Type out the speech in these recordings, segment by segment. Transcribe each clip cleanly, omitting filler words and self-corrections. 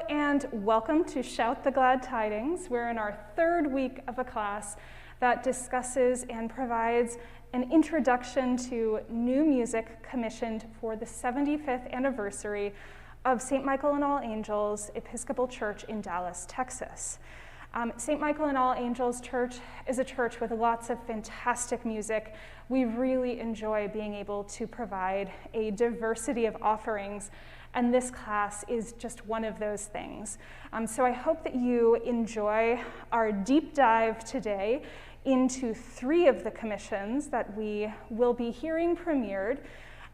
and welcome to Shout the Glad Tidings. We're in our third week of a class that discusses and provides an introduction to new music commissioned for the 75th anniversary of St. Michael and All Angels Episcopal Church in Dallas, Texas. St. Michael and All Angels Church is a church with lots of fantastic music. We really enjoy being able to provide a diversity of offerings, and this class is just one of those things. So I hope that you enjoy our deep dive today into 3 of the commissions that we will be hearing premiered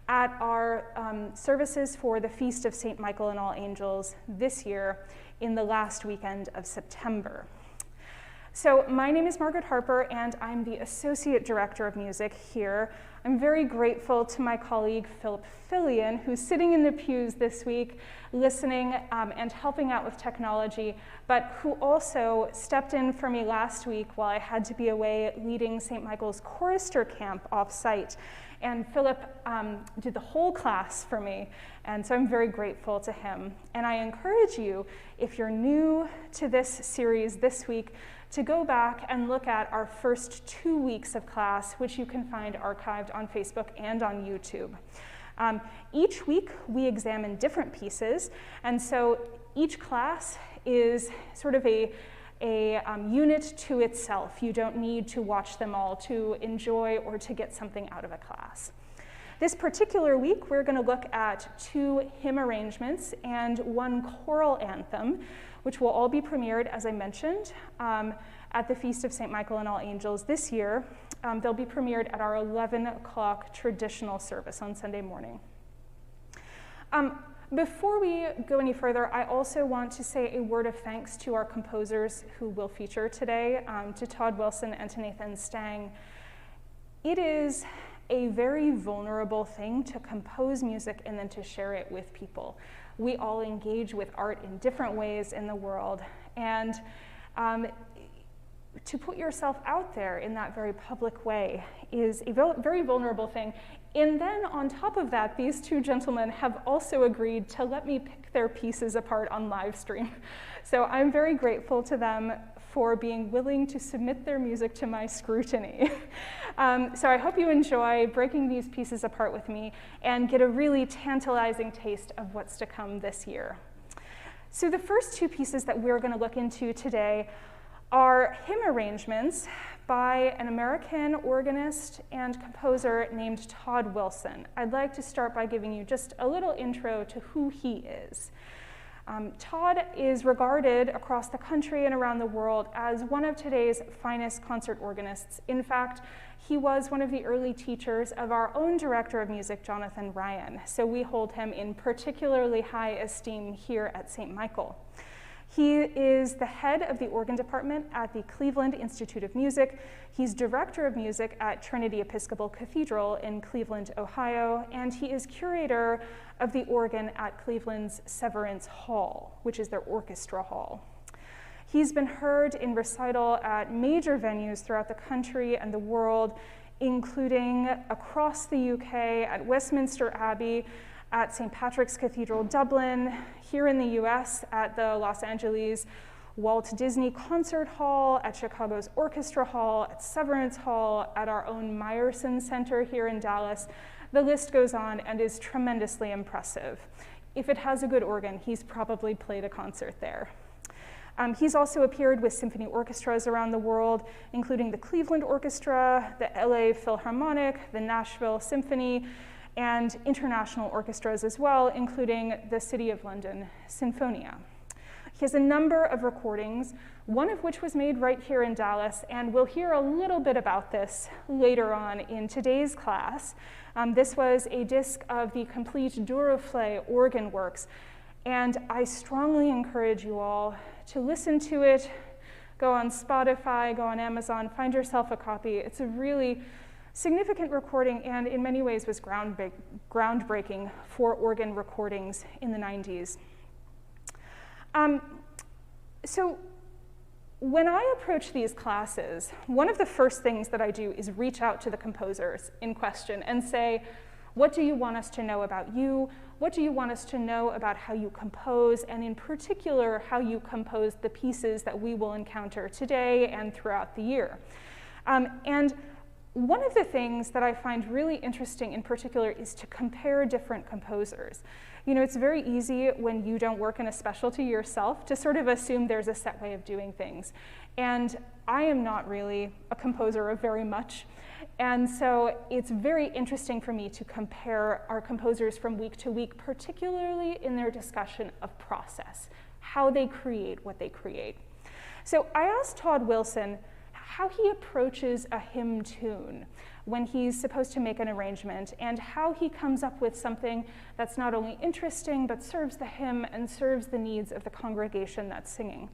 at our services for the Feast of St. Michael and All Angels this year in the last weekend of September. So my name is Margaret Harper, and I'm the Associate Director of Music here. I'm very grateful to my colleague Philip Fillion, who's sitting in the pews this week, listening and helping out with technology, but who also stepped in for me last week while I had to be away leading St. Michael's Chorister Camp off-site. And Philip did the whole class for me, and so I'm very grateful to him. And I encourage you, if you're new to this series this week, to go back and look at our first 2 weeks of class, which you can find archived on Facebook and on YouTube. Each week we examine different pieces, and so each class is sort of a unit to itself. You don't need to watch them all to enjoy or to get something out of a class. This particular week, we're going to look at 2 hymn arrangements and 1 choral anthem, which will all be premiered, as I mentioned, at the Feast of St. Michael and All Angels this year. They'll be premiered at our 11 o'clock traditional service on Sunday morning. Before we go any further, I also want to say a word of thanks to our composers who will feature today, to Todd Wilson and to Nathan Stang. It is a very vulnerable thing to compose music and then to share it with people. We all engage with art in different ways in the world, and to put yourself out there in that very public way is a very vulnerable thing. And then on top of that, these 2 gentlemen have also agreed to let me pick their pieces apart on live stream. So I'm very grateful to them for being willing to submit their music to my scrutiny. So I hope you enjoy breaking these pieces apart with me and get a really tantalizing taste of what's to come this year. So the first 2 pieces that we're going to look into today are hymn arrangements by an American organist and composer named Todd Wilson. I'd like to start by giving you just a little intro to who he is. Todd is regarded across the country and around the world as one of today's finest concert organists. In fact, he was one of the early teachers of our own director of music, Jonathan Ryan, so we hold him in particularly high esteem here at St. Michael. He is the head of the organ department at the Cleveland Institute of Music. He's director of music at Trinity Episcopal Cathedral in Cleveland, Ohio, and he is curator of the organ at Cleveland's Severance Hall, which is their orchestra hall. He's been heard in recital at major venues throughout the country and the world, including across the UK at Westminster Abbey, at St. Patrick's Cathedral, Dublin, here in the US at the Los Angeles Walt Disney Concert Hall, at Chicago's Orchestra Hall, at Severance Hall, at our own Meyerson Center here in Dallas. The list goes on and is tremendously impressive. If it has a good organ, he's probably played a concert there. He's also appeared with symphony orchestras around the world, including the Cleveland Orchestra, the LA Philharmonic, the Nashville Symphony, and international orchestras as well, including the City of London Sinfonia. He has a number of recordings, one of which was made right here in Dallas, and we'll hear a little bit about this later on in today's class. This was a disc of the complete Duruflé organ works, and I strongly encourage you all to listen to it. Go on Spotify, go on Amazon, find yourself a copy. It's a really significant recording, and in many ways was groundbreaking for organ recordings in the 90s. So when I approach these classes, one of the first things that I do is reach out to the composers in question and say, what do you want us to know about you? what do you want us to know about how you compose, and in particular, how you compose the pieces that we will encounter today and throughout the year? And one of the things that I find really interesting in particular is to compare different composers. You know, it's very easy when you don't work in a specialty yourself to sort of assume there's a set way of doing things. And I am not really a composer of very much. And so it's very interesting for me to compare our composers from week to week, particularly in their discussion of process, how they create what they create. So I asked Todd Wilson how he approaches a hymn tune when he's supposed to make an arrangement, and how he comes up with something that's not only interesting, but serves the hymn and serves the needs of the congregation that's singing.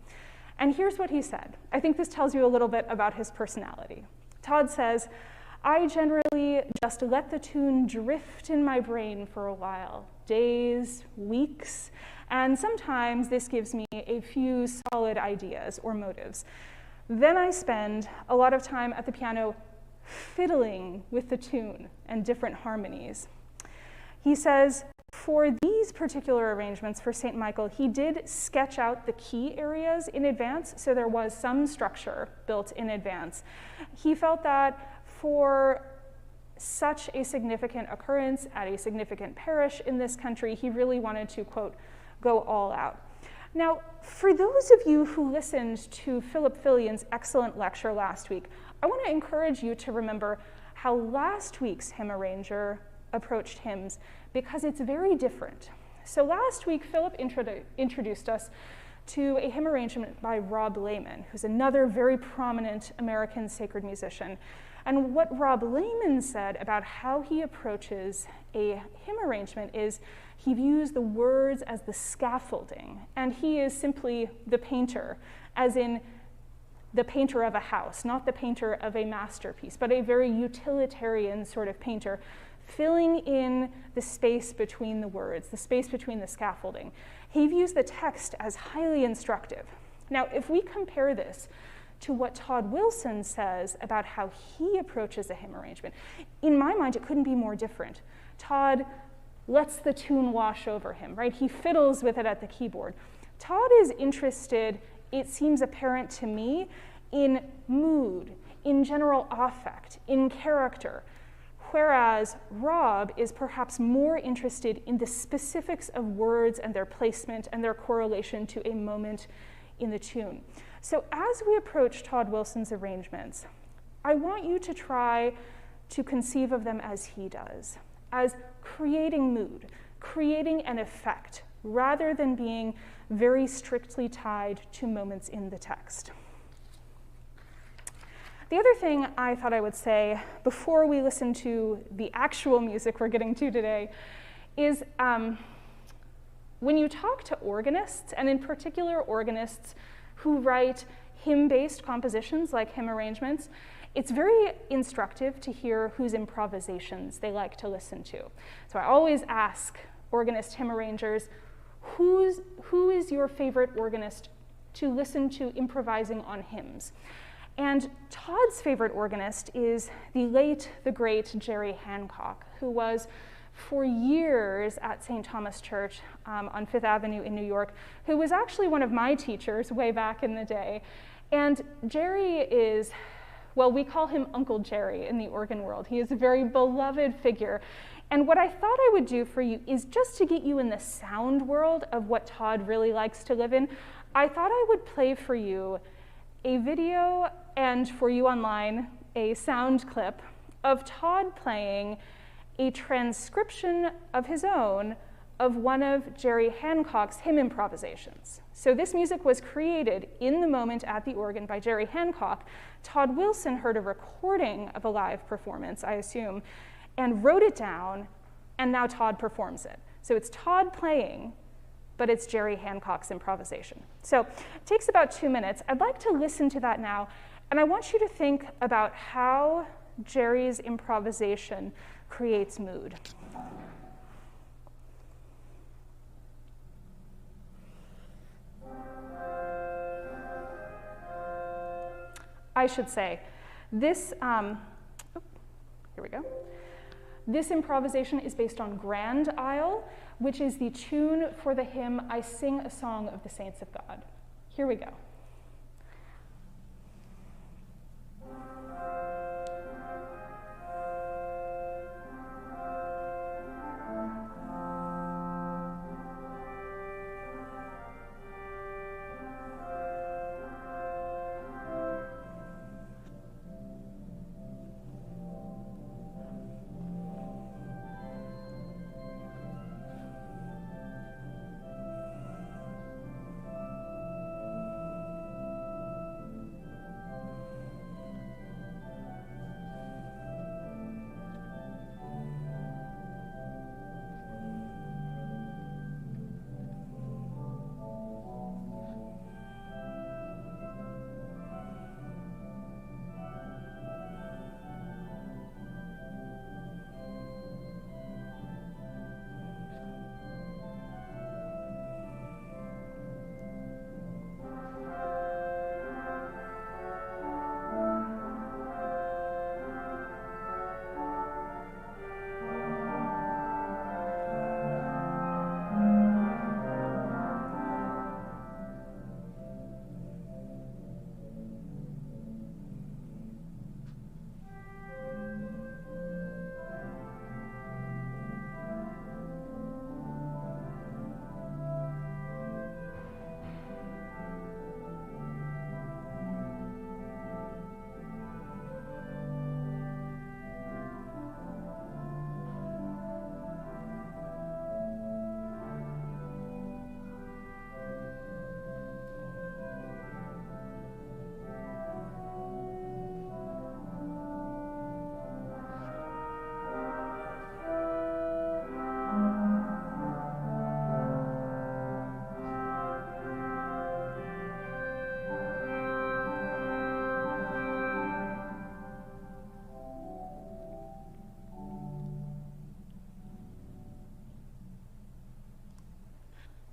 And here's what he said. I think this tells you a little bit about his personality. Todd says, "I generally just let the tune drift in my brain for a while, days, weeks, and sometimes this gives me a few solid ideas or motives. Then I spend a lot of time at the piano fiddling with the tune and different harmonies." He says, for these particular arrangements for St. Michael, he did sketch out the key areas in advance, so there was some structure built in advance. He felt that for such a significant occurrence at a significant parish in this country, he really wanted to, quote, go all out. Now, for those of you who listened to Philip Fillion's excellent lecture last week, I want to encourage you to remember how last week's hymn arranger approached hymns, because it's very different. So last week, Philip introduced us to a hymn arrangement by Rob Layman, who's another very prominent American sacred musician. And what Rob Layman said about how he approaches a hymn arrangement is he views the words as the scaffolding, and he is simply the painter, as in the painter of a house, not the painter of a masterpiece, but a very utilitarian sort of painter, filling in the space between the words, the space between the scaffolding. He views the text as highly instructive. Now, if we compare this to what Todd Wilson says about how he approaches a hymn arrangement, in my mind, it couldn't be more different. Todd lets the tune wash over him, right? He fiddles with it at the keyboard. Todd is interested, it seems apparent to me, in mood, in general affect, in character, whereas Rob is perhaps more interested in the specifics of words and their placement and their correlation to a moment in the tune. So as we approach Todd Wilson's arrangements, I want you to try to conceive of them as he does, as creating mood, creating an effect, rather than being very strictly tied to moments in the text. The other thing I thought I would say before we listen to the actual music we're getting to today is when you talk to organists, and in particular organists who write hymn-based compositions like hymn arrangements, it's very instructive to hear whose improvisations they like to listen to. So I always ask organist hymn arrangers, who is your favorite organist to listen to improvising on hymns? And Todd's favorite organist is the late, the great Jerry Hancock, who was for years at St. Thomas Church on Fifth Avenue in New York, who was actually one of my teachers way back in the day. And Jerry is, well, we call him Uncle Jerry in the organ world. He is a very beloved figure. And what I thought I would do for you is just to get you in the sound world of what Todd really likes to live in, I thought I would play for you a video, and for you online, a sound clip of Todd playing a transcription of his own of one of Jerry Hancock's hymn improvisations. So this music was created in the moment at the organ by Jerry Hancock. Todd Wilson heard a recording of a live performance, I assume, and wrote it down, and now Todd performs it. So it's Todd playing, but it's Jerry Hancock's improvisation. So it takes about 2 minutes. I'd like to listen to that now, and I want you to think about how Jerry's improvisation creates mood. I should say, this, here we go. This improvisation is based on Grand Isle, which is the tune for the hymn, I Sing a Song of the Saints of God. Here we go.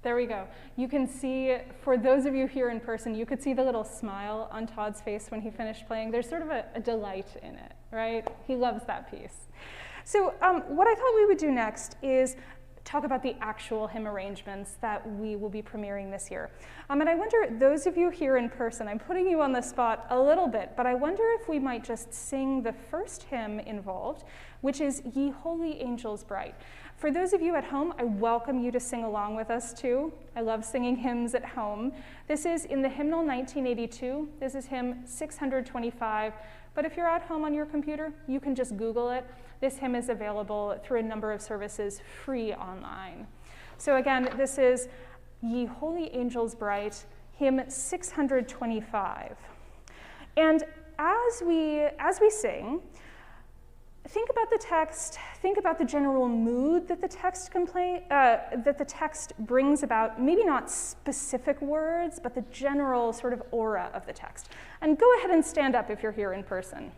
There we go. You can see, for those of you here in person, you could see the little smile on Todd's face when he finished playing. There's sort of a delight in it, right? He loves that piece. So what I thought we would do next is talk about the actual hymn arrangements that we will be premiering this year. And I wonder, those of you here in person, I'm putting you on the spot a little bit, but I wonder if we might just sing the first hymn involved, which is Ye Holy Angels Bright. For those of you at home, I welcome you to sing along with us too. I love singing hymns at home. This is in the hymnal 1982. This is hymn 625. But if you're at home on your computer, you can just Google it. This hymn is available through a number of services free online. So again, this is Ye Holy Angels Bright, hymn 625. And as we sing, think about the text, think about the general mood that the text brings about, maybe not specific words, but the general sort of aura of the text. And go ahead and stand up if you're here in person.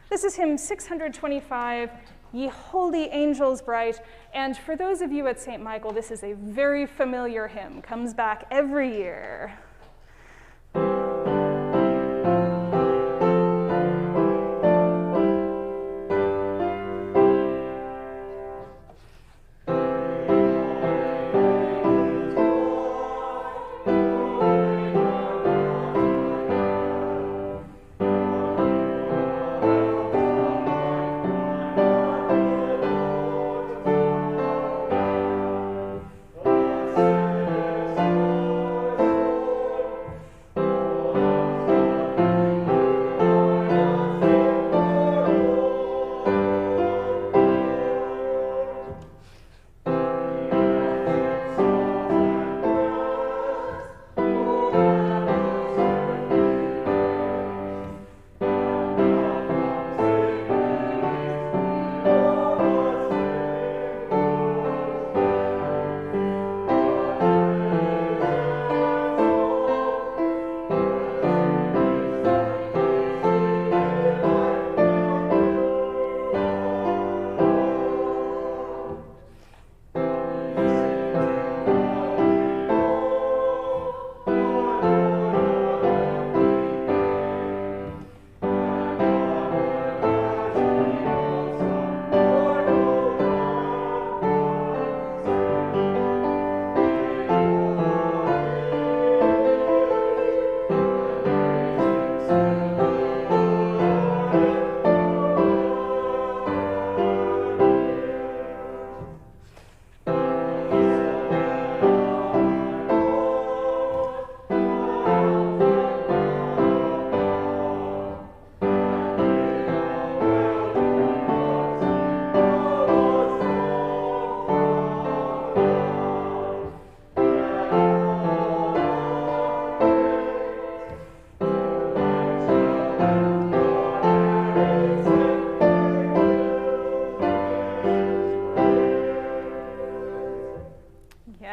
This is hymn 625, Ye Holy Angels Bright. And for those of you at St. Michael, this is a very familiar hymn, comes back every year.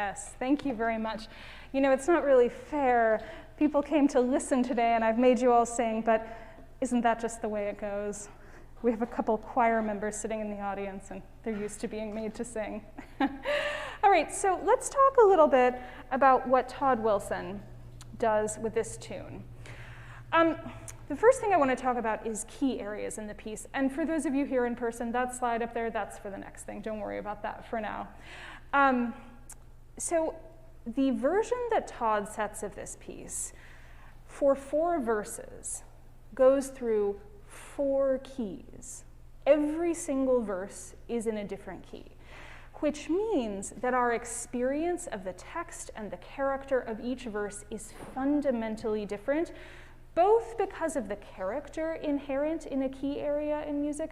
Yes, thank you very much. You know, it's not really fair. People came to listen today and I've made you all sing, but isn't that just the way it goes? We have a couple choir members sitting in the audience and they're used to being made to sing. All right, so let's talk a little bit about what Todd Wilson does with this tune. The first thing I want to talk about is key areas in the piece. And for those of you here in person, that slide up there, that's for the next thing. Don't worry about that for now. So the version that Todd sets of this piece for 4 verses goes through 4 keys. Every single verse is in a different key, which means that our experience of the text and the character of each verse is fundamentally different, both because of the character inherent in a key area in music,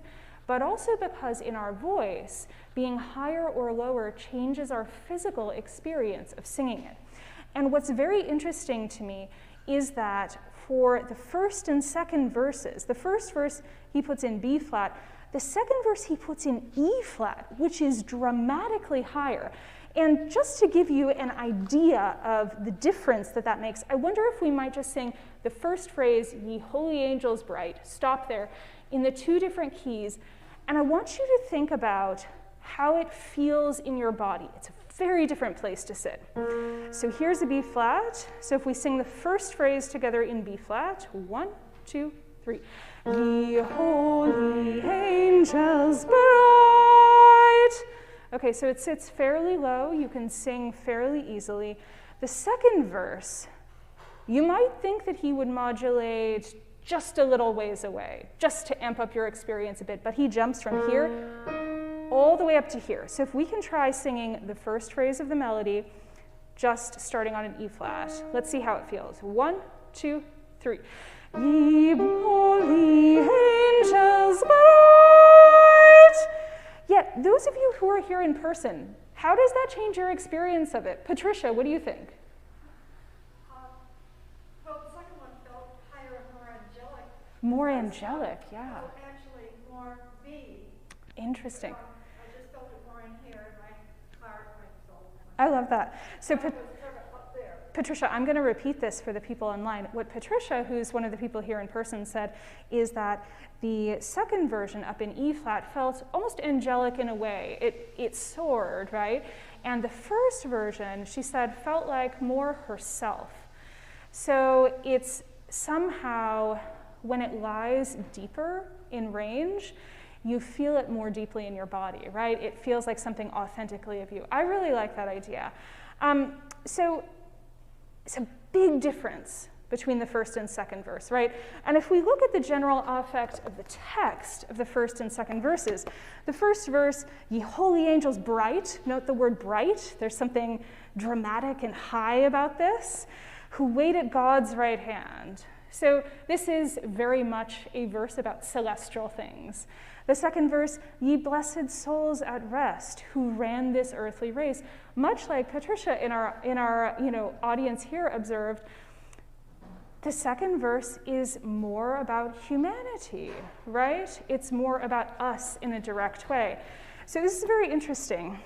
but also because in our voice, being higher or lower changes our physical experience of singing it. And what's very interesting to me is that for the first and second verses, the first verse he puts in B flat, the second verse he puts in E flat, which is dramatically higher. And just to give you an idea of the difference that that makes, I wonder if we might just sing the first phrase, "Ye holy angels bright," stop there, in the 2 different keys. And I want you to think about how it feels in your body. It's a very different place to sit. So here's a B flat. So if we sing the first phrase together in B flat, 1, 2, 3. Ye holy angels bright. Okay, so it sits fairly low. You can sing fairly easily. The second verse, you might think that he would modulate just a little ways away, just to amp up your experience a bit, but he jumps from here all the way up to here. So if we can try singing the first phrase of the melody, just starting on an E flat. Let's see how it feels. 1, 2, 3. Ye holy angels bright. Yet, those of you who are here in person, how does that change your experience of it? Patricia, what do you think? Well, the second one felt higher and more angelic. More angelic, yeah. So actually, more B. Interesting. I just felt it more in here in my heart, my soul. I love that. So, It was sort of up there. Patricia, I'm going to repeat this for the people online. What Patricia, who's one of the people here in person, said is that the second version up in E flat felt almost angelic in a way. It soared, right? And the first version, she said, felt like more herself. So it's somehow, when it lies deeper in range, you feel it more deeply in your body, right? It feels like something authentically of you. I really like that idea. So it's a big difference between the first and second verse, right? And if we look at the general affect of the text of the first and second verses, the first verse, "Ye holy angels bright," note the word bright, there's something dramatic and high about this, "who wait at God's right hand." So this is very much a verse about celestial things. The second verse, "Ye blessed souls at rest, who ran this earthly race." Much like Patricia in our audience here observed, the second verse is more about humanity, right? It's more about us in a direct way. So this is very interesting.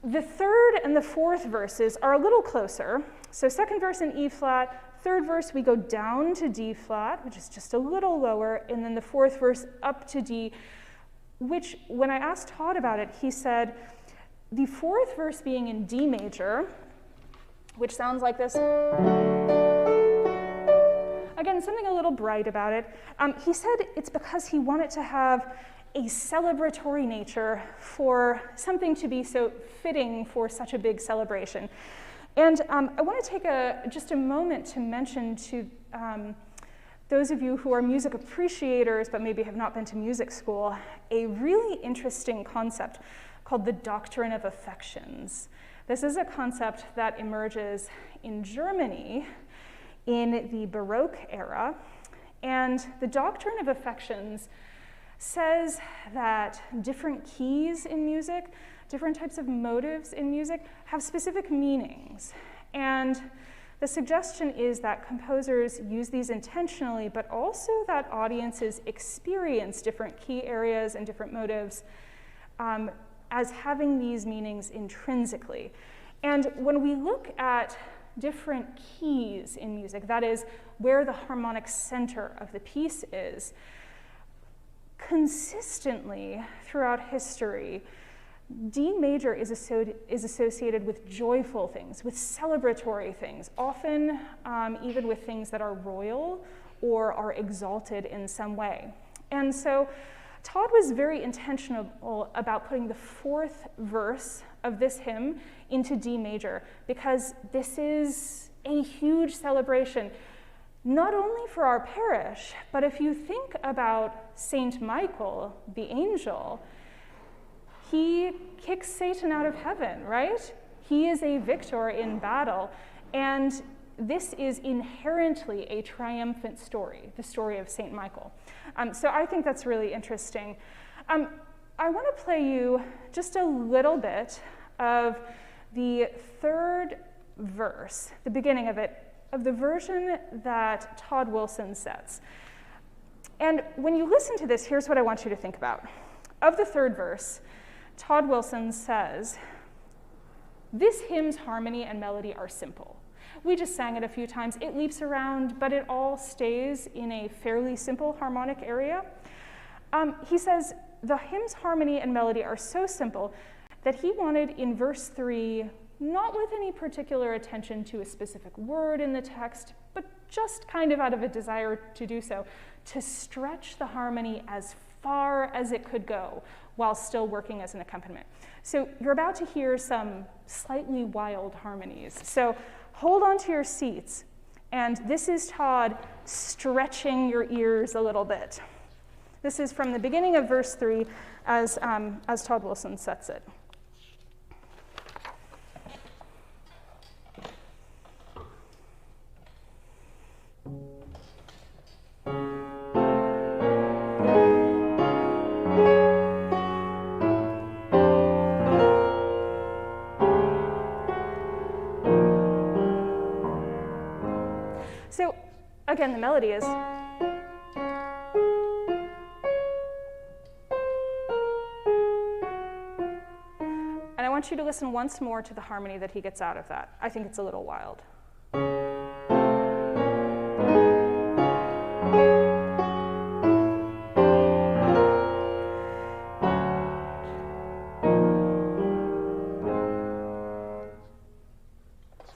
The third and the fourth verses are a little closer. So second verse in E flat, third verse we go down to D flat, which is just a little lower, and then the fourth verse up to D, which when I asked Todd about it, he said the fourth verse being in D major, which sounds like this. Again, something a little bright about it. He said it's because he wanted to have a celebratory nature for something to be so fitting for such a big celebration. And I want to take just a moment to mention to those of you who are music appreciators but maybe have not been to music school, a really interesting concept called the Doctrine of Affections. This is a concept that emerges in Germany in the Baroque era, and the Doctrine of Affections says that different keys in music, different types of motives in music have specific meanings. And the suggestion is that composers use these intentionally, but also that audiences experience different key areas and different motives as having these meanings intrinsically. And when we look at different keys in music, that is, where the harmonic center of the piece is, consistently throughout history, D major is associated with joyful things, with celebratory things, often even with things that are royal or are exalted in some way. And so Todd was very intentional about putting the fourth verse of this hymn into D major, because this is a huge celebration, not only for our parish, but if you think about Saint Michael, the angel, he kicks Satan out of heaven, right? He is a victor in battle, and this is inherently a triumphant story, the story of Saint Michael. So I think that's really interesting. I want to play you just a little bit of the third verse, the beginning of it, of the version that Todd Wilson sets. And when you listen to this, here's what I want you to think about. Of the third verse, Todd Wilson says, "This hymn's harmony and melody are simple. We just sang it a few times. It leaps around, but it all stays in a fairly simple harmonic area." He says, the hymn's harmony and melody are so simple that he wanted in verse 3, not with any particular attention to a specific word in the text, but just kind of out of a desire to do so, to stretch the harmony as far as it could go while still working as an accompaniment. So you're about to hear some slightly wild harmonies. So hold on to your seats. And this is Todd stretching your ears a little bit. This is from the beginning of verse 3 as Todd Wilson sets it. So again, the melody is. And I want you to listen once more to the harmony that he gets out of that. I think it's a little wild.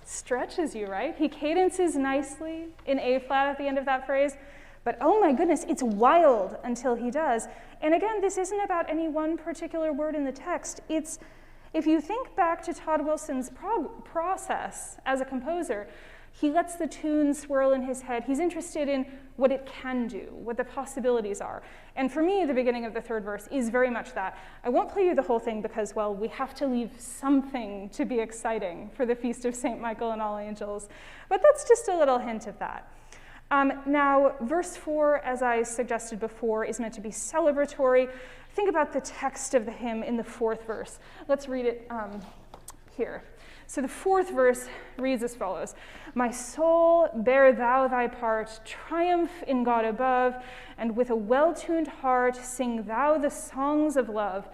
Stretches you, right? He cadences nicely in A flat at the end of that phrase, but oh my goodness, it's wild until he does. And again, this isn't about any one particular word in the text. It's, if you think back to Todd Wilson's process as a composer, he lets the tune swirl in his head. He's interested in what it can do, what the possibilities are. And for me, the beginning of the third verse is very much that. I won't play you the whole thing because, well, we have to leave something to be exciting for the Feast of St. Michael and All Angels. But that's just a little hint of that. Now, verse 4, as I suggested before, is meant to be celebratory. Think about the text of the hymn in the fourth verse. Let's read it here. So the fourth verse reads as follows: "My soul, bear thou thy part, triumph in God above, and with a well-tuned heart sing thou the songs of love.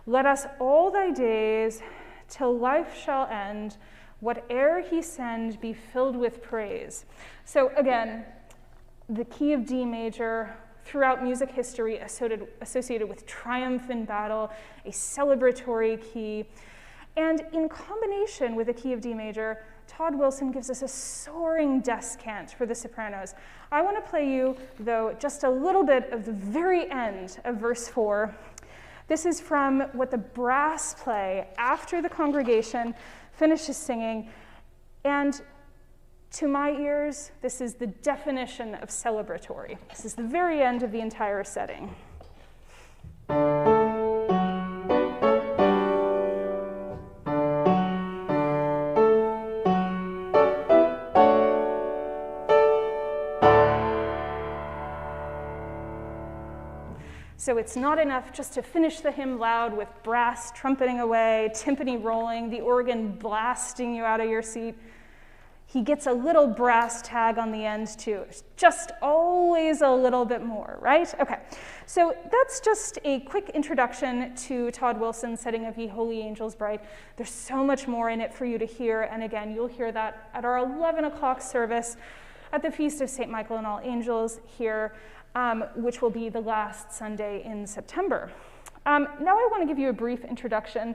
Let us all thy days, till life shall end, whate'er he send, be filled with praise." So again, the key of D major, throughout music history, associated with triumph in battle, a celebratory key. And in combination with the key of D major, Todd Wilson gives us a soaring descant for the sopranos. I want to play you, though, just a little bit of the very end of verse 4. This is from what the brass play after the congregation finishes singing. And to my ears, this is the definition of celebratory. This is the very end of the entire setting. So it's not enough just to finish the hymn loud with brass trumpeting away, timpani rolling, the organ blasting you out of your seat. he gets a little brass tag on the end too. Just always a little bit more, right? Okay, so that's just a quick introduction to Todd Wilson's setting of Ye Holy Angels Bright. There's so much more in it for you to hear, and again, you'll hear that at our 11 o'clock service at the Feast of St. Michael and All Angels here, which will be the last Sunday in September. Now I want to give you a brief introduction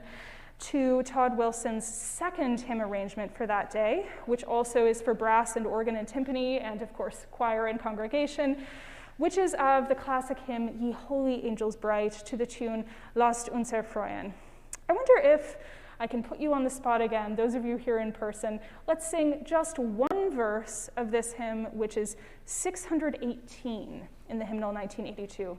to Todd Wilson's second hymn arrangement for that day, which also is for brass and organ and timpani, and of course choir and congregation, which is of the classic hymn Ye Holy Angels Bright to the tune Lasst uns erfreuen. I wonder if I can put you on the spot again, those of you here in person. Let's sing just one verse of this hymn, which is 618 in the hymnal 1982.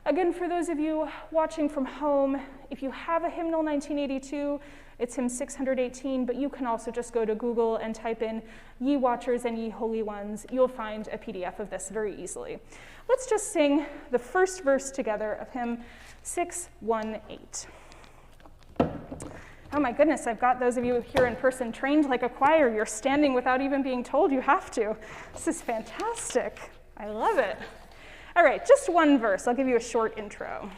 Again, for those of you watching from home, if you have a hymnal 1982, it's hymn 618, but you can also just go to Google and type in Ye Watchers and Ye Holy Ones. You'll find a PDF of this very easily. Let's just sing the first verse together of hymn 618. Oh my goodness, I've got those of you here in person trained like a choir. You're standing without even being told you have to. This is fantastic. I love it. All right, just one verse. I'll give you a short intro.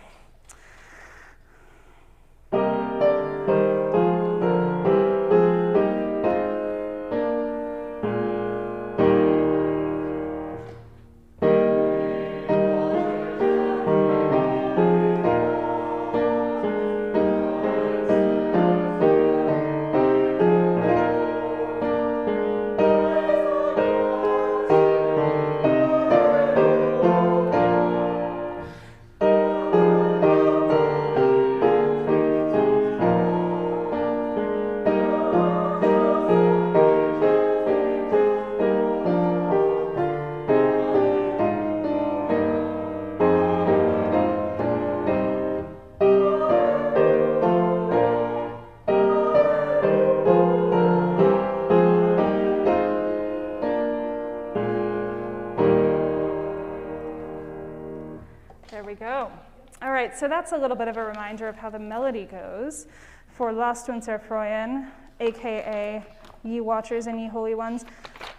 So that's a little bit of a reminder of how the melody goes for Lasst uns erfreuen, aka Ye Watchers and Ye Holy Ones.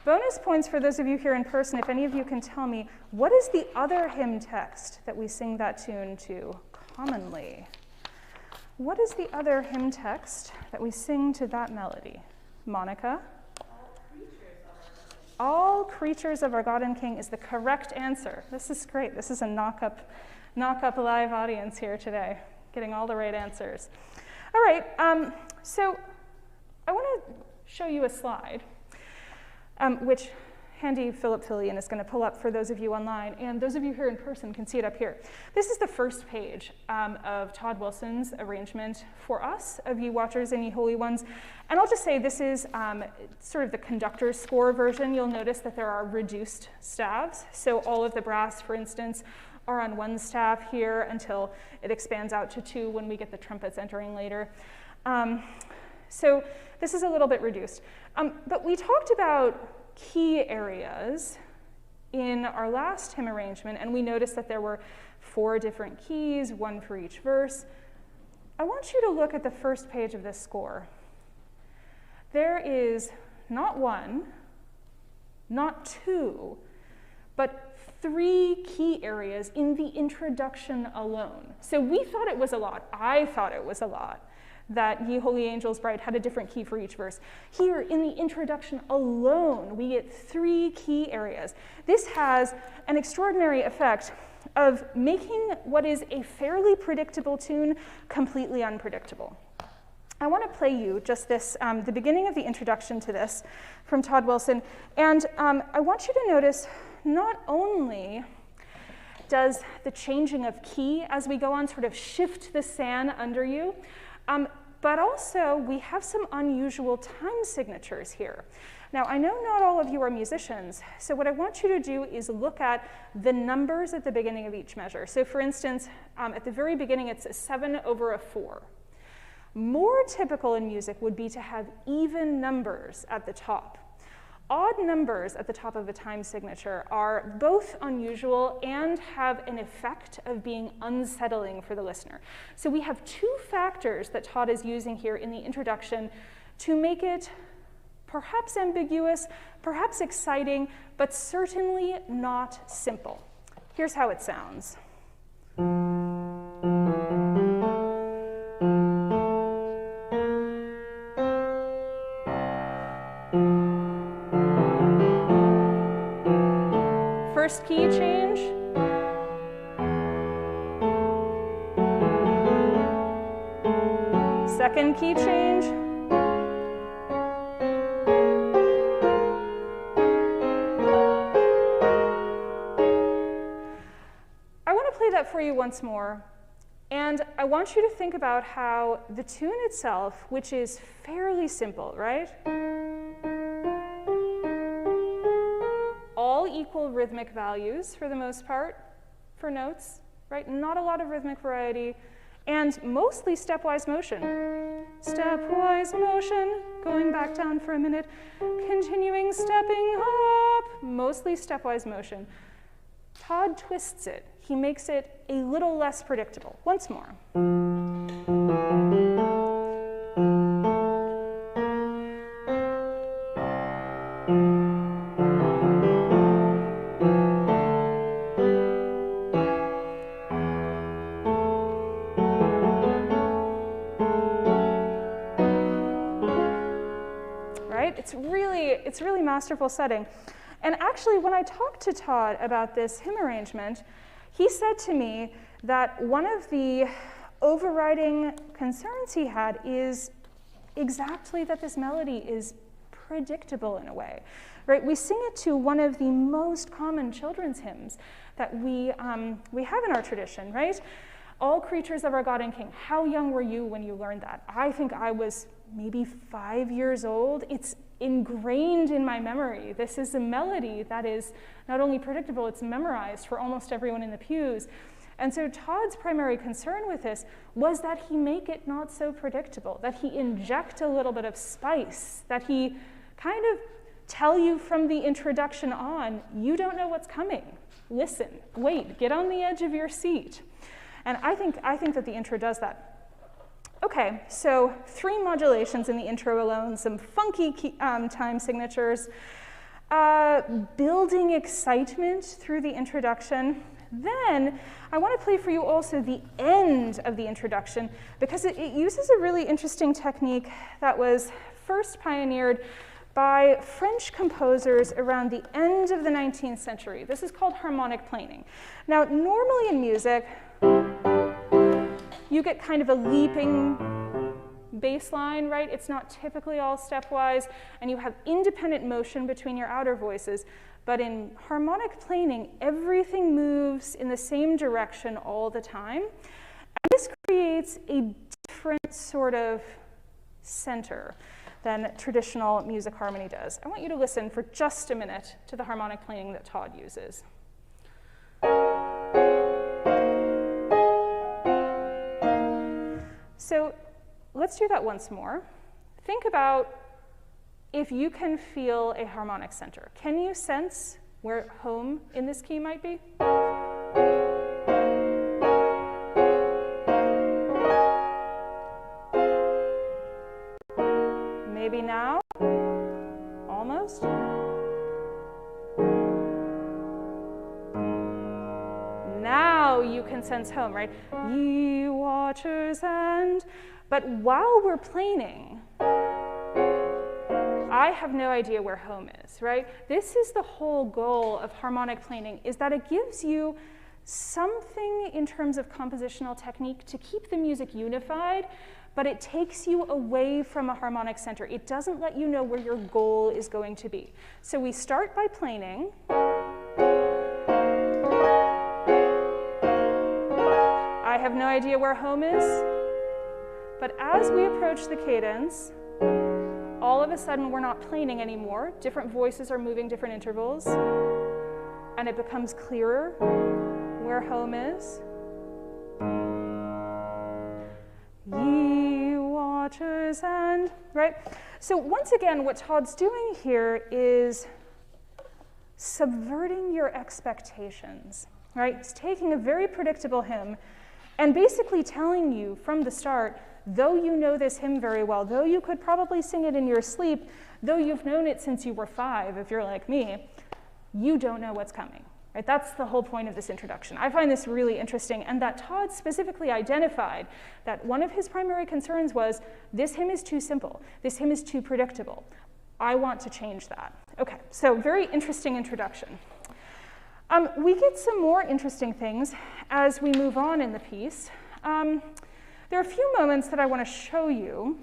Bonus points for those of you here in person, if any of you can tell me, what is the other hymn text that we sing that tune to commonly? What is the other hymn text that we sing to that melody? Monica? All creatures of our God and King is the correct answer. This is great. This is a knock-up live audience here today, getting all the right answers. All right, so I want to show you a slide, which handy Philip Fillion is going to pull up for those of you online, and those of you here in person can see it up here. This is the first page of Todd Wilson's arrangement for us of Ye Watchers and Ye Holy Ones. And I'll just say this is sort of the conductor's score version. You'll notice that there are reduced staves. So all of the brass, for instance, are on one staff here until it expands out to two when we get the trumpets entering later. So this is a little bit reduced. But we talked about key areas in our last hymn arrangement, and we noticed that there were 4 different keys, 1 for each verse. I want you to look at the first page of this score. There is not 1, not 2, but 3 key areas in the introduction alone. So we thought it was a lot. I thought it was a lot that Ye Holy Angels Bright had a different key for each verse. Here in the introduction alone, we get 3 key areas. This has an extraordinary effect of making what is a fairly predictable tune completely unpredictable. I want to play you just this, the beginning of the introduction to this from Todd Wilson, and I want you to notice not only does the changing of key as we go on sort of shift the sand under you, but also we have some unusual time signatures here. Now, I know not all of you are musicians, so what I want you to do is look at the numbers at the beginning of each measure. So for instance, at the very beginning, it's a 7 over a 4. More typical in music would be to have even numbers at the top. Odd numbers at the top of a time signature are both unusual and have an effect of being unsettling for the listener. So we have 2 factors that Todd is using here in the introduction to make it perhaps ambiguous, perhaps exciting, but certainly not simple. Here's how it sounds. First key change. Second key change. I want to play that for you once more. And I want you to think about how the tune itself, which is fairly simple, right? All equal rhythmic values for the most part for notes, right? Not a lot of rhythmic variety, and mostly stepwise motion. Stepwise motion, going back down for a minute, continuing stepping up, mostly stepwise motion. Todd twists it. He makes it a little less predictable. Once more. It's really masterful setting. And actually, when I talked to Todd about this hymn arrangement, he said to me that one of the overriding concerns he had is exactly that this melody is predictable in a way, right? We sing it to one of the most common children's hymns that we have in our tradition, right? All creatures of our God and King. How young were you when you learned that? I think I was maybe 5 years old. It's ingrained in my memory. This is a melody that is not only predictable, it's memorized for almost everyone in the pews. And so Todd's primary concern with this was that he make it not so predictable, that he inject a little bit of spice, that he kind of tell you from the introduction on, you don't know what's coming. Listen, wait, get on the edge of your seat. And I think that the intro does that. Okay, so 3 modulations in the intro alone, some funky time signatures, building excitement through the introduction. Then I want to play for you also the end of the introduction because it uses a really interesting technique that was first pioneered by French composers around the end of the 19th century. This is called harmonic planing. Now, normally in music, you get kind of a leaping bass line, right? It's not typically all stepwise, and you have independent motion between your outer voices. But in harmonic planing, everything moves in the same direction all the time. And this creates a different sort of center than traditional music harmony does. I want you to listen for just a minute to the harmonic planing that Todd uses. So let's do that once more. Think about if you can feel a harmonic center. Can you sense where home in this key might be? Maybe now? Almost? Now you can sense home, right? Ye watchers and... But while we're planing, I have no idea where home is, right? This is the whole goal of harmonic planing, is that it gives you something in terms of compositional technique to keep the music unified, but it takes you away from a harmonic center. It doesn't let you know where your goal is going to be. So we start by planing. I have no idea where home is, but as we approach the cadence, all of a sudden we're not planing anymore. Different voices are moving different intervals, and it becomes clearer where home is. Ye watchers and, right? So once again, what Todd's doing here is subverting your expectations, right? He's taking a very predictable hymn and basically telling you from the start, though you know this hymn very well, though you could probably sing it in your sleep, though you've known it since you were 5, if you're like me, you don't know what's coming. Right? That's the whole point of this introduction. I find this really interesting, and that Todd specifically identified that one of his primary concerns was, this hymn is too simple, this hymn is too predictable. I want to change that. Okay, so very interesting introduction. We get some more interesting things as we move on in the piece. There are a few moments that I want to show you.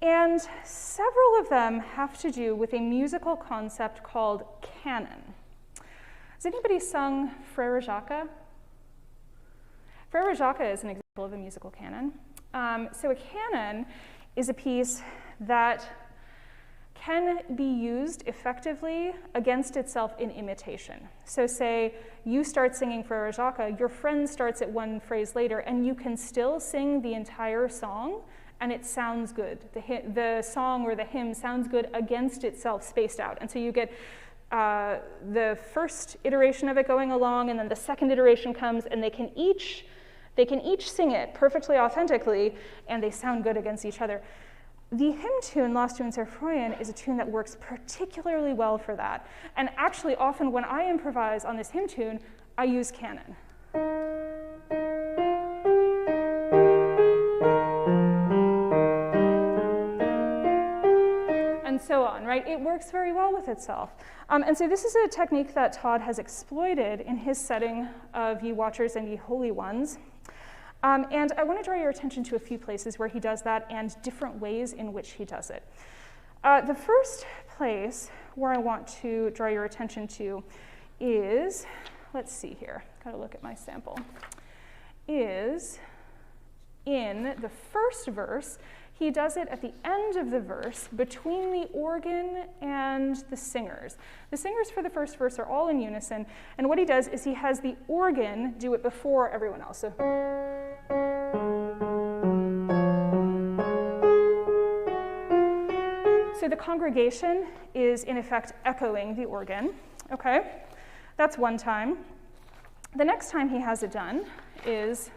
And several of them have to do with a musical concept called canon. Has anybody sung Frère Jacques? Frère Jacques is an example of a musical canon. So a canon is a piece that can be used effectively against itself in imitation. So say you start singing Frère Jacques, your friend starts at one phrase later, and you can still sing the entire song, and it sounds good. The song or the hymn sounds good against itself, spaced out. And so you get the first iteration of it going along, and then the second iteration comes, and they can each sing it perfectly authentically, and they sound good against each other. The hymn tune, Lost to Unserfreuen, is a tune that works particularly well for that. And actually, often when I improvise on this hymn tune, I use canon. And so on, right? It works very well with itself. And so this is a technique that Todd has exploited in his setting of Ye Watchers and Ye Holy Ones. And I want to draw your attention to a few places where he does that and different ways in which he does it. The first place where I want to draw your attention to is, let's see here, gotta look at my sample, is in the first verse. He does it at the end of the verse between the organ and the singers. The singers for the first verse are all in unison, and what he does is he has the organ do it before everyone else. So, the congregation is in effect echoing the organ, okay? That's one time. The next time he has it done is,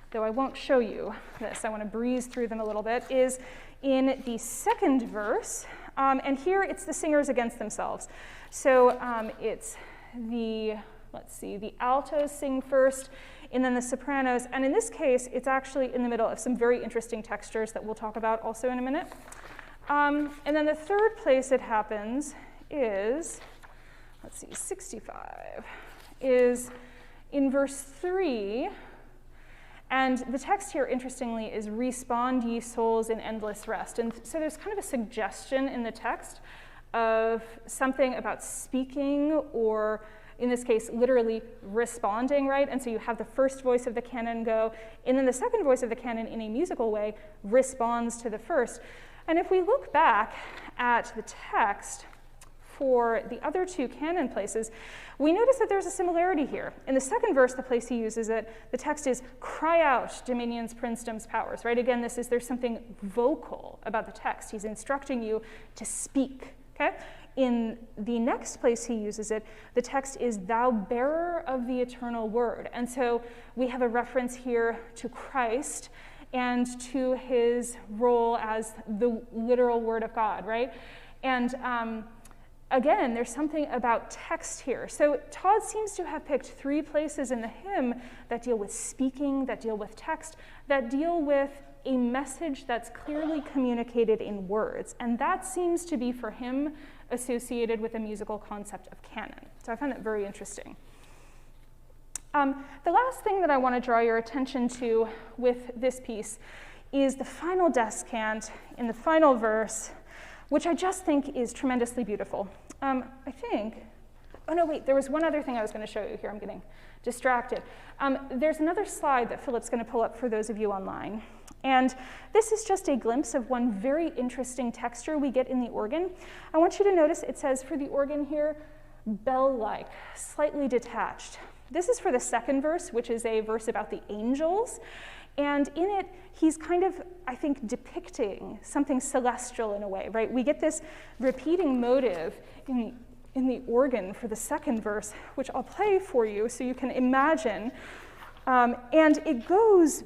though I won't show you this, I want to breeze through them a little bit, is in the second verse, and here it's the singers against themselves. So it's the, let's see, the altos sing first, and then the sopranos, and in this case, it's actually in the middle of some very interesting textures that we'll talk about also in a minute. And then the third place it happens is, let's see, 65, is in verse 3, and the text here, interestingly, is respond ye souls in endless rest. And so there's kind of a suggestion in the text of something about speaking, or in this case, literally responding, right? And so you have the first voice of the canon go, and then the second voice of the canon in a musical way responds to the first. And if we look back at the text for the other two canon places, we notice that there's a similarity here. In the second verse, the place he uses it, the text is, cry out, dominions, princedoms, powers, right? Again, there's something vocal about the text. He's instructing you to speak, okay? In the next place he uses it, the text is, thou bearer of the eternal word. And so we have a reference here to Christ and to his role as the literal word of God, right? And again, there's something about text here. So Todd seems to have picked 3 places in the hymn that deal with speaking, that deal with text, that deal with a message that's clearly communicated in words. And that seems to be, for him, associated with a musical concept of canon. So I find that very interesting. The last thing that I want to draw your attention to with this piece is the final descant in the final verse, which I just think is tremendously beautiful. I think, oh no, wait, there was one other thing I was going to show you here. I'm getting distracted. There's another slide that Philip's going to pull up for those of you online. And this is just a glimpse of one very interesting texture we get in the organ. I want you to notice it says for the organ here, bell-like, slightly detached. This is for the second verse, which is a verse about the angels. And in it, he's kind of, I think, depicting something celestial in a way, right? We get this repeating motive in the organ for the second verse, which I'll play for you so you can imagine And it goes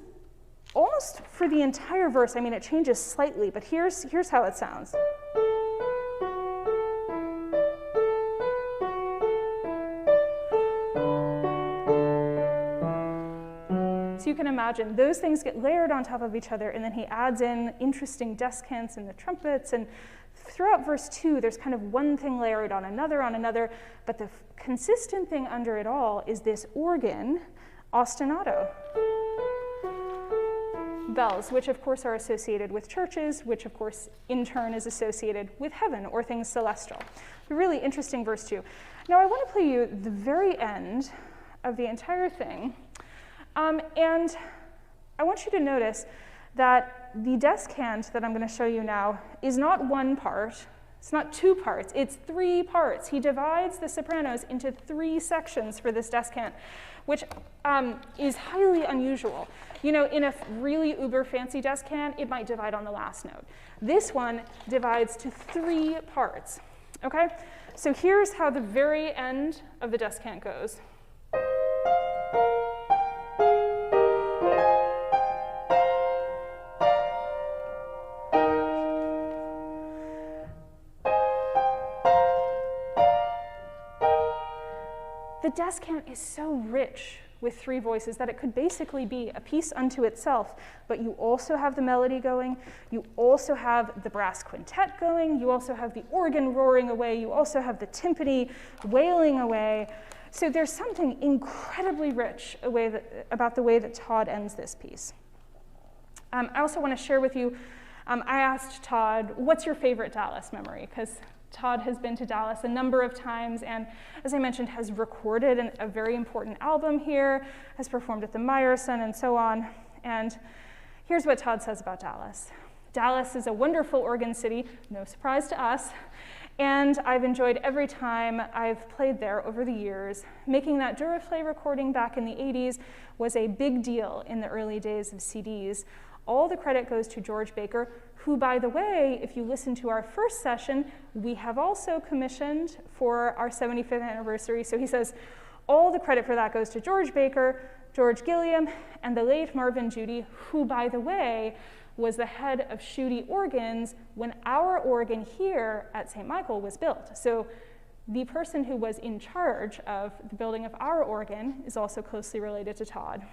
almost for the entire verse. I mean, it changes slightly, but here's how it sounds. So you can imagine those things get layered on top of each other, and then he adds in interesting descants and the trumpets, and throughout verse 2, there's kind of one thing layered on another, but the consistent thing under it all is this organ ostinato. Bells, which of course are associated with churches, which of course in turn is associated with heaven or things celestial. A really interesting verse 2. Now I want to play you the very end of the entire thing, and I want you to notice that the descant that I'm going to show you now is not one part, it's not two parts, it's three parts. He divides the sopranos into three sections for this descant, which is highly unusual. You know, in a really uber fancy descant, it might divide on the last note. This one divides to three parts, okay? So here's how the very end of the descant goes. The descant is so rich with three voices that it could basically be a piece unto itself, but you also have the melody going, you also have the brass quintet going, you also have the organ roaring away, you also have the timpani wailing away. So there's something incredibly rich about the way that Todd ends this piece. I also want to share with you, I asked Todd, what's your favorite Dallas memory? Because Todd has been to Dallas a number of times and, as I mentioned, has recorded a very important album here, has performed at the Meyerson and so on. And here's what Todd says about Dallas. Dallas is a wonderful organ city, no surprise to us, and I've enjoyed every time I've played there over the years. Making that Duraflame recording back in the 80s was a big deal in the early days of CDs. All the credit goes to George Baker, who, by the way, if you listen to our first session, we have also commissioned for our 75th anniversary. So he says, all the credit for that goes to George Baker, George Gilliam, and the late Marvin Judy, who, by the way, was the head of Schutte Organs when our organ here at St. Michael was built. So the person who was in charge of the building of our organ is also closely related to Todd.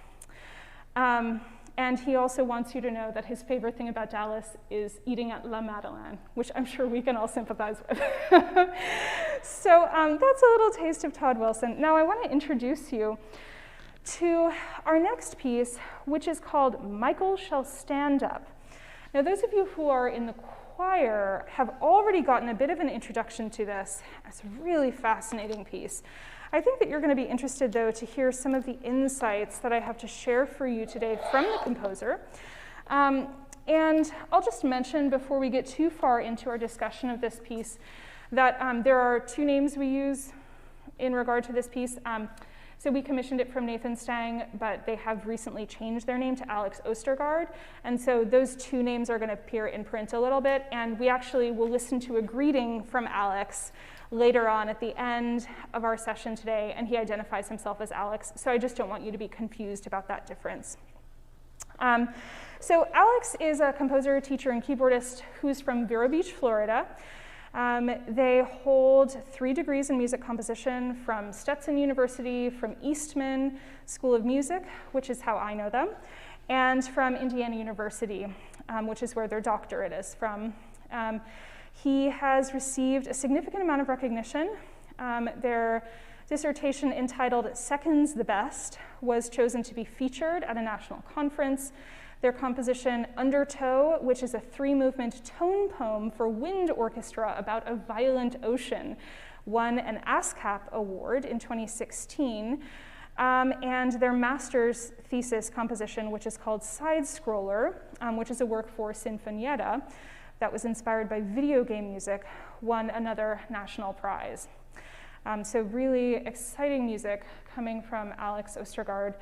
And he also wants you to know that his favorite thing about Dallas is eating at La Madeleine, which I'm sure we can all sympathize with. So that's a little taste of Todd Wilson. Now I want to introduce you to our next piece, which is called Michael Shall Stand Up. Now those of you who are in the choir have already gotten a bit of an introduction to this. It's a really fascinating piece. I think that you're going to be interested, though, to hear some of the insights that I have to share for you today from the composer. And I'll just mention before we get too far into our discussion of this piece that there are two names we use in regard to this piece. So we commissioned it from Nathan Stang, but they have recently changed their name to Alex Ostergaard. And so those two names are going to appear in print a little bit. And we actually will listen to a greeting from Alex later on at the end of our session today, and he identifies himself as Alex, so I just don't want you to be confused about that difference. So Alex is a composer, teacher, and keyboardist who's from Vero Beach, Florida. They hold 3 degrees in music composition from Stetson University, from Eastman School of Music, which is how I know them, and from Indiana University, which is where their doctorate is from. He has received a significant amount of recognition. Their dissertation entitled Seconds the Best was chosen to be featured at a national conference. Their composition Undertow, which is a 3-movement tone poem for wind orchestra about a violent ocean, won an ASCAP award in 2016. And their master's thesis composition, which is called Side Scroller, which is a work for Sinfonietta, that was inspired by video game music, won another national prize. So really exciting music coming from Alex Ostergaard.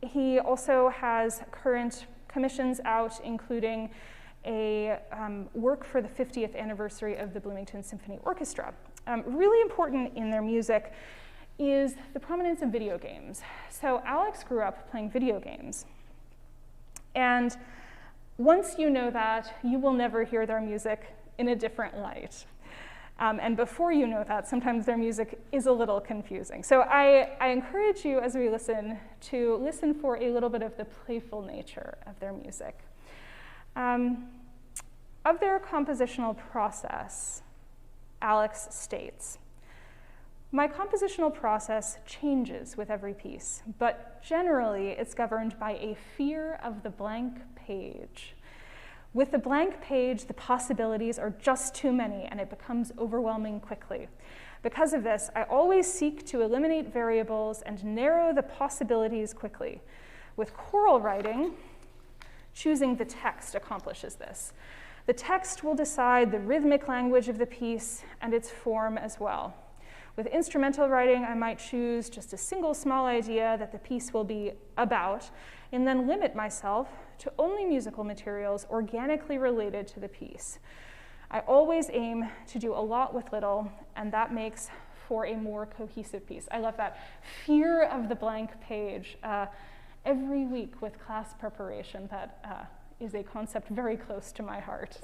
He also has current commissions out, including a work for the 50th anniversary of the Bloomington Symphony Orchestra. Really important in their music is the prominence of video games. So Alex grew up playing video games. And once you know that, you will never hear their music in a different light. And before you know that, sometimes their music is a little confusing. So I encourage you, as we listen, to listen for a little bit of the playful nature of their music. Of their compositional process, Alex states, "My compositional process changes with every piece, but generally it's governed by a fear of the blank page. With the blank page, the possibilities are just too many and it becomes overwhelming quickly. Because of this, I always seek to eliminate variables and narrow the possibilities quickly. With choral writing, choosing the text accomplishes this. The text will decide the rhythmic language of the piece and its form as well. With instrumental writing, I might choose just a single small idea that the piece will be about, and then limit myself to only musical materials organically related to the piece. I always aim to do a lot with little, and that makes for a more cohesive piece." I love that. Fear of the blank page. Every week with class preparation, that is a concept very close to my heart.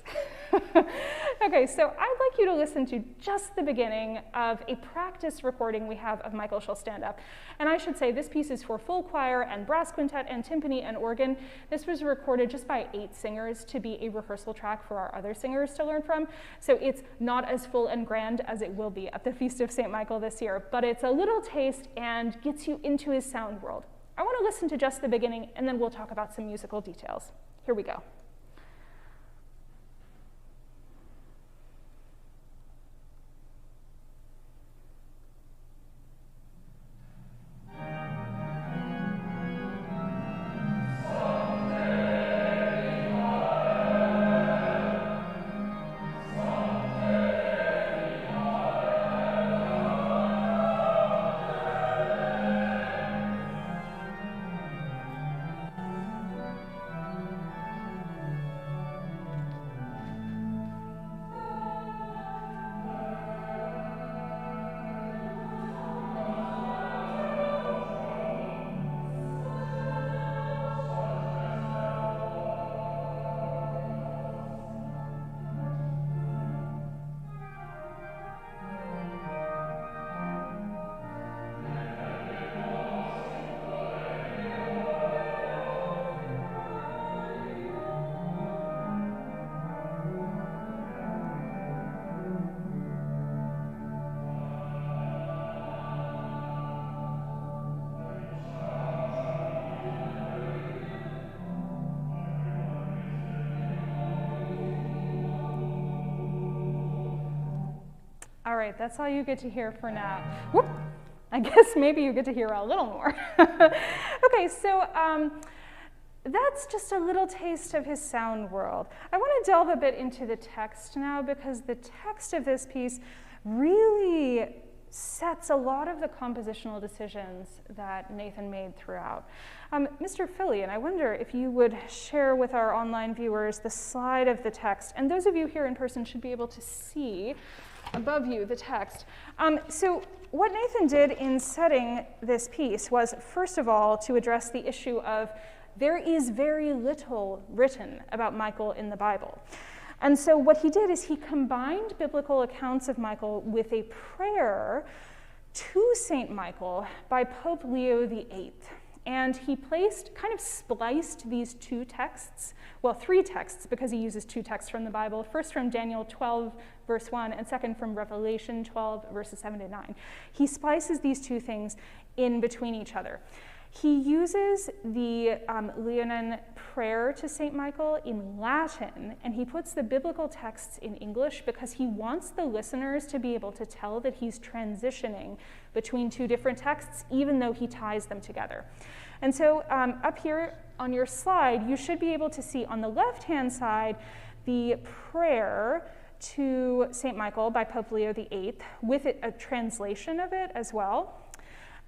Okay, so I'd like you to listen to just the beginning of a practice recording we have of Michael Shall Stand Up. And I should say this piece is for full choir and brass quintet and timpani and organ. This was recorded just by 8 singers to be a rehearsal track for our other singers to learn from. So it's not as full and grand as it will be at the Feast of St. Michael this year, but it's a little taste and gets you into his sound world. I want to listen to just the beginning, and then we'll talk about some musical details. Here we go. All right, that's all you get to hear for now. Whoop. I guess maybe you get to hear a little more. Okay, so that's just a little taste of his sound world. I want to delve a bit into the text now, because the text of this piece really sets a lot of the compositional decisions that Nathan made throughout. Mr. Fillion, I wonder if you would share with our online viewers the slide of the text, and those of you here in person should be able to see above you the text. So what Nathan did in setting this piece was, first of all, to address the issue of there is very little written about Michael in the Bible. And so what he did is he combined biblical accounts of Michael with a prayer to St. Michael by Pope Leo VIII. And he kind of spliced these 2 texts, well, 3 texts, because he uses 2 texts from the Bible, first from Daniel 12, verse 1, and second from Revelation 12, verses 7 to 9. He splices these 2 things in between each other. He uses the Leonine prayer to St. Michael in Latin, and he puts the biblical texts in English because he wants the listeners to be able to tell that he's transitioning between 2 different texts, even though he ties them together. And so up here on your slide, you should be able to see on the left-hand side the prayer to St. Michael by Pope Leo VIII with a translation of it as well.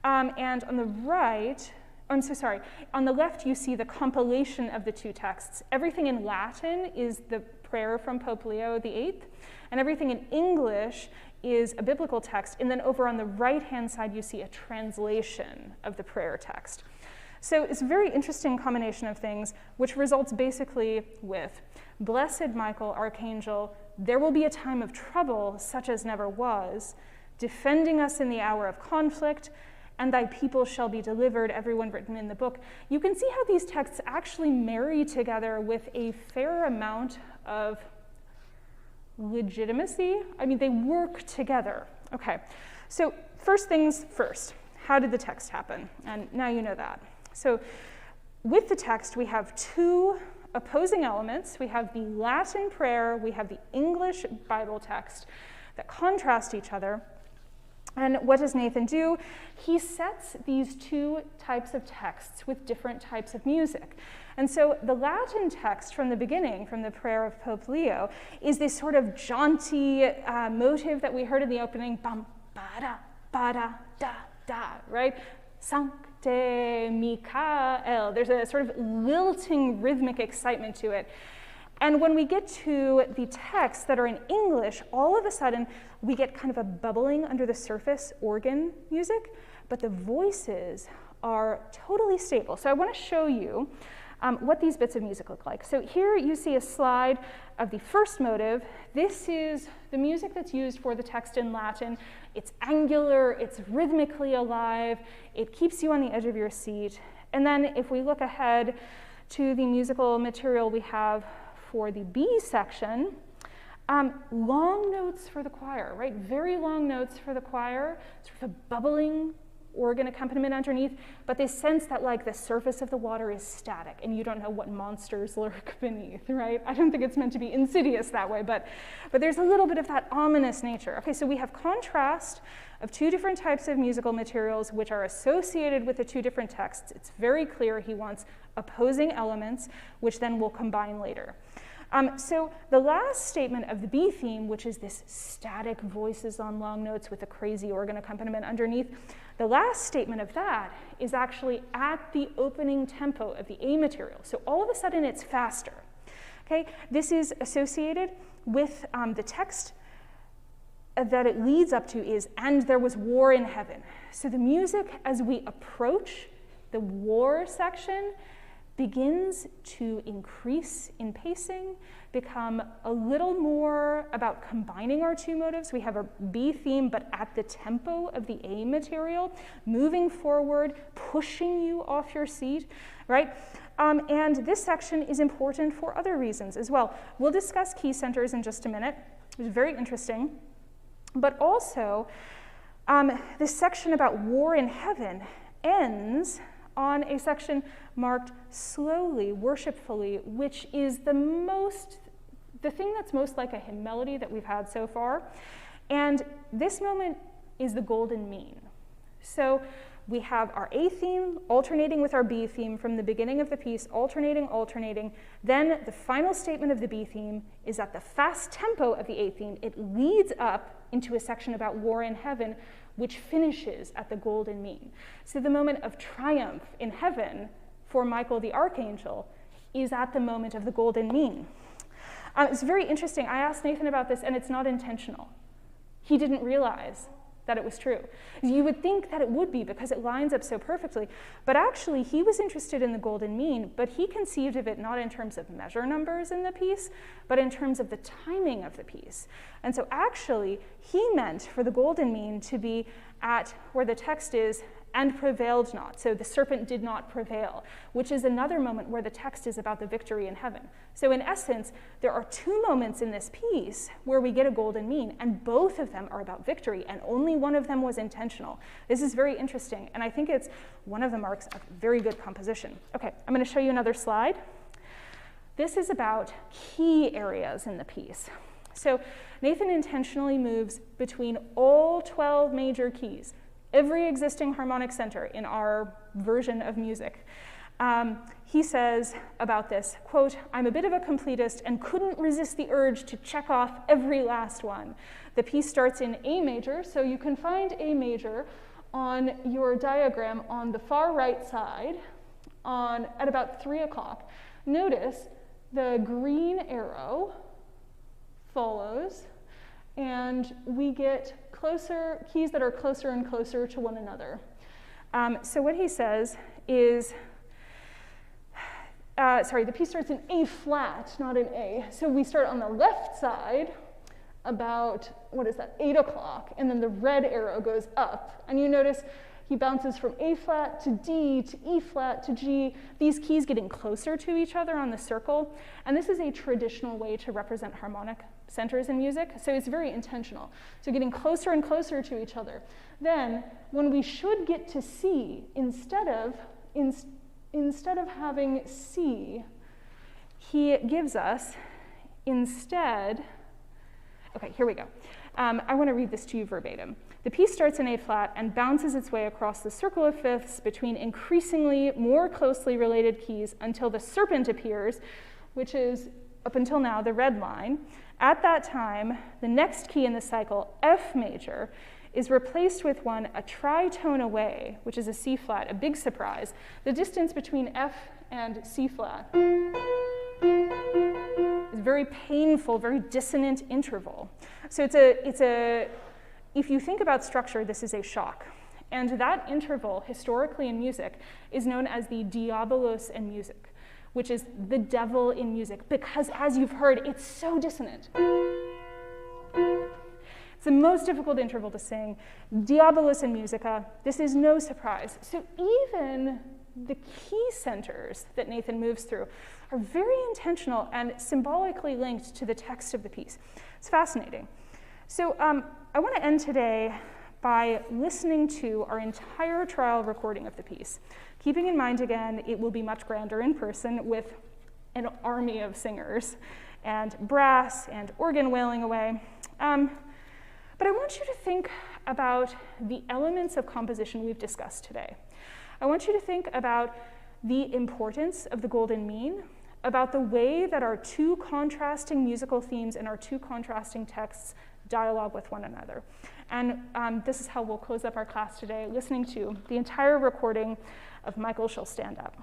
And on the right, on the left you see the compilation of the 2 texts. Everything in Latin is the prayer from Pope Leo VIII, and everything in English is a biblical text, and then over on the right-hand side, you see a translation of the prayer text. So it's a very interesting combination of things, which results basically with, "Blessed Michael, Archangel, there will be a time of trouble such as never was, defending us in the hour of conflict, and thy people shall be delivered," everyone written in the book. You can see how these texts actually marry together with a fair amount of legitimacy. I mean, they work together. Okay, so first things first, how did the text happen? And now you know that. So with the text, we have two opposing elements. We have the Latin prayer, we have the English Bible text that contrast each other. And what does Nathan do? He sets these two types of texts with different types of music. And so the Latin text from the beginning, from the prayer of Pope Leo, is this sort of jaunty motive that we heard in the opening, bum, ba-da, da, da, right? Sancte Michael. There's a sort of lilting rhythmic excitement to it. And when we get to the texts that are in English, all of a sudden we get kind of a bubbling under the surface organ music, but the voices are totally stable. So I want to show you what these bits of music look like. So here you see a slide of the first motive. This is the music that's used for the text in Latin. It's angular, it's rhythmically alive, it keeps you on the edge of your seat. And then if we look ahead to the musical material we have for the B section, long notes for the choir, right? Very long notes for the choir, sort of a bubbling organ accompaniment underneath, but this sense that like the surface of the water is static and you don't know what monsters lurk beneath, right? I don't think it's meant to be insidious that way, but there's a little bit of that ominous nature. Okay, so we have contrast of two different types of musical materials which are associated with the two different texts. It's very clear he wants opposing elements, which then will combine later. So the last statement of the B theme, which is this static voices on long notes with a crazy organ accompaniment underneath, the last statement of that is actually at the opening tempo of the A material. So all of a sudden it's faster. Okay, this is associated with the text that it leads up to is, "And there was war in heaven." So the music, as we approach the war section, begins to increase in pacing, become a little more about combining our two motives. We have a B theme, but at the tempo of the A material, moving forward, pushing you off your seat, right? And this section is important for other reasons as well. We'll discuss key centers in just a minute. It's very interesting. But also, this section about war in heaven ends on a section marked slowly, worshipfully, which is the thing that's most like a hymn melody that we've had so far. And this moment is the golden mean. So we have our A theme alternating with our B theme from the beginning of the piece, alternating. Then the final statement of the B theme is at the fast tempo of the A theme. It leads up into a section about war in heaven, which finishes at the golden mean. So the moment of triumph in heaven for Michael the Archangel is at the moment of the golden mean. It's very interesting. I asked Nathan about this, and it's not intentional. He didn't realize that it was true. You would think that it would be because it lines up so perfectly, but actually he was interested in the golden mean, but he conceived of it not in terms of measure numbers in the piece, but in terms of the timing of the piece. And so actually he meant for the golden mean to be at where the text is, "and prevailed not." So the serpent did not prevail, which is another moment where the text is about the victory in heaven. So in essence, there are two moments in this piece where we get a golden mean, and both of them are about victory, and only one of them was intentional. This is very interesting, and I think it's one of the marks of very good composition. Okay, I'm going to show you another slide. This is about key areas in the piece. So Nathan intentionally moves between all 12 major keys, every existing harmonic center in our version of music. He says about this, quote, "I'm a bit of a completist and couldn't resist the urge to check off every last one." The piece starts in A major, so you can find A major on your diagram on the far right side at about 3 o'clock. Notice the green arrow follows and we get closer, keys that are closer and closer to one another. So what he says is, the piece starts in A flat, not in A. So we start on the left side about, 8 o'clock, and then the red arrow goes up. And you notice he bounces from A flat to D to E flat to G, these keys getting closer to each other on the circle. And this is a traditional way to represent harmonic centers in music, so it's very intentional. So getting closer and closer to each other. Then, when we should get to C, instead of having C, he gives us instead, okay, here we go. I want to read this to you verbatim. The piece starts in A flat and bounces its way across the circle of fifths between increasingly more closely related keys until the serpent appears, which is, up until now, the red line. At that time, the next key in the cycle, F major, is replaced with one a tritone away, which is a C flat, a big surprise. The distance between F and C flat is a very painful, very dissonant interval. So if you think about structure, this is a shock. And that interval, historically in music, is known as the diabolos in music, which is the devil in music, because as you've heard, it's so dissonant. It's the most difficult interval to sing. Diabolos in musica, this is no surprise. So even the key centers that Nathan moves through are very intentional and symbolically linked to the text of the piece. It's fascinating. So I want to end today by listening to our entire trial recording of the piece. Keeping in mind, again, it will be much grander in person with an army of singers and brass and organ wailing away. But I want you to think about the elements of composition we've discussed today. I want you to think about the importance of the golden mean, about the way that our two contrasting musical themes and our two contrasting texts dialogue with one another. And this is how we'll close up our class today, listening to the entire recording of Michael Shall Stand Up.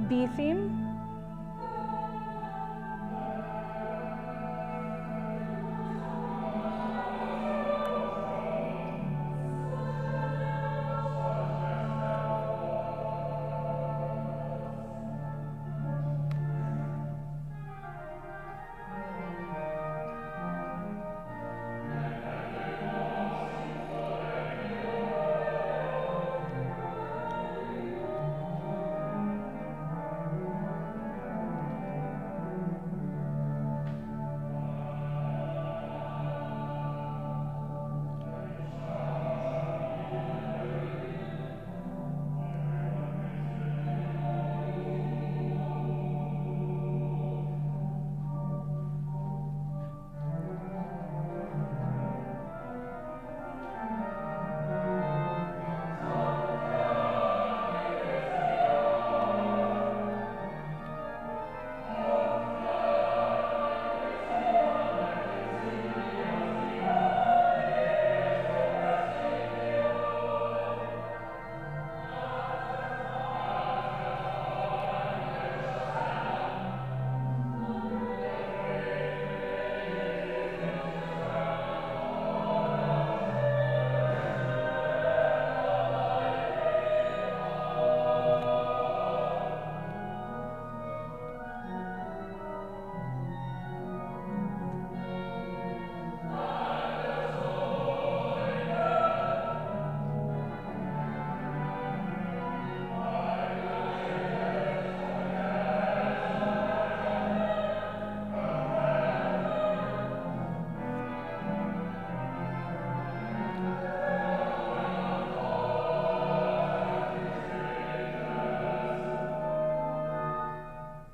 B theme.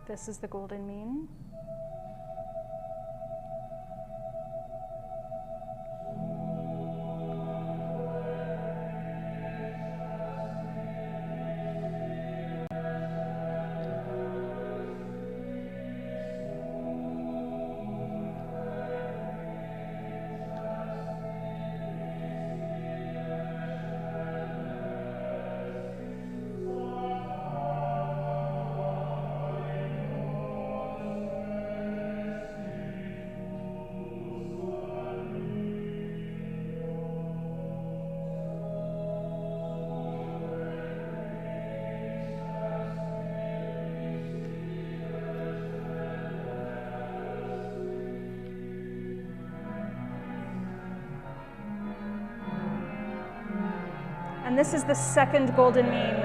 This is the golden mean. And this is the second golden mean.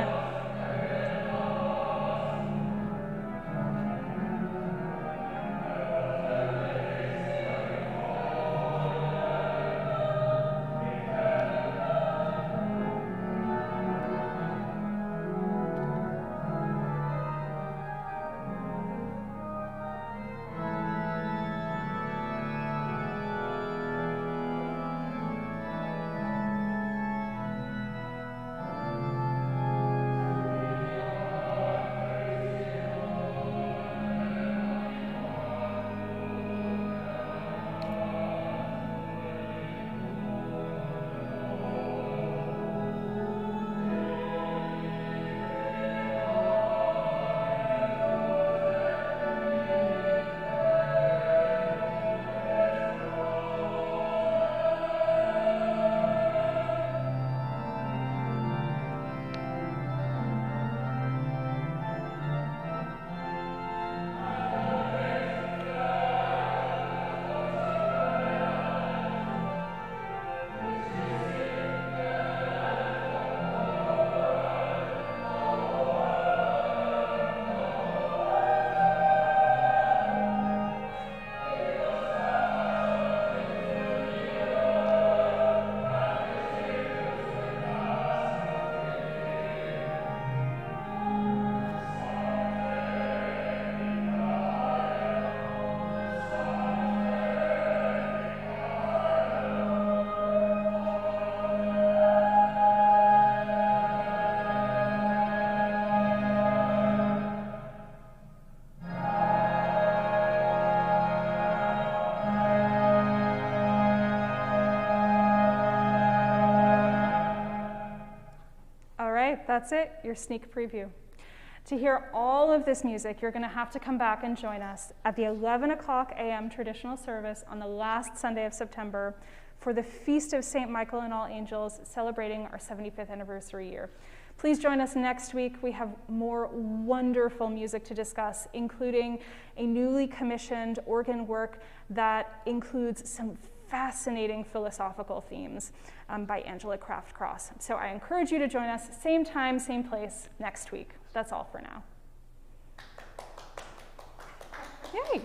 That's it, your sneak preview. To hear all of this music, you're going to have to come back and join us at the 11 o'clock a.m. traditional service on the last Sunday of September for the Feast of St. Michael and All Angels, celebrating our 75th anniversary year. Please join us next week. We have more wonderful music to discuss, including a newly commissioned organ work that includes some fascinating philosophical themes by Angela Kraft-Cross. So I encourage you to join us, same time, same place, next week. That's all for now. Yay.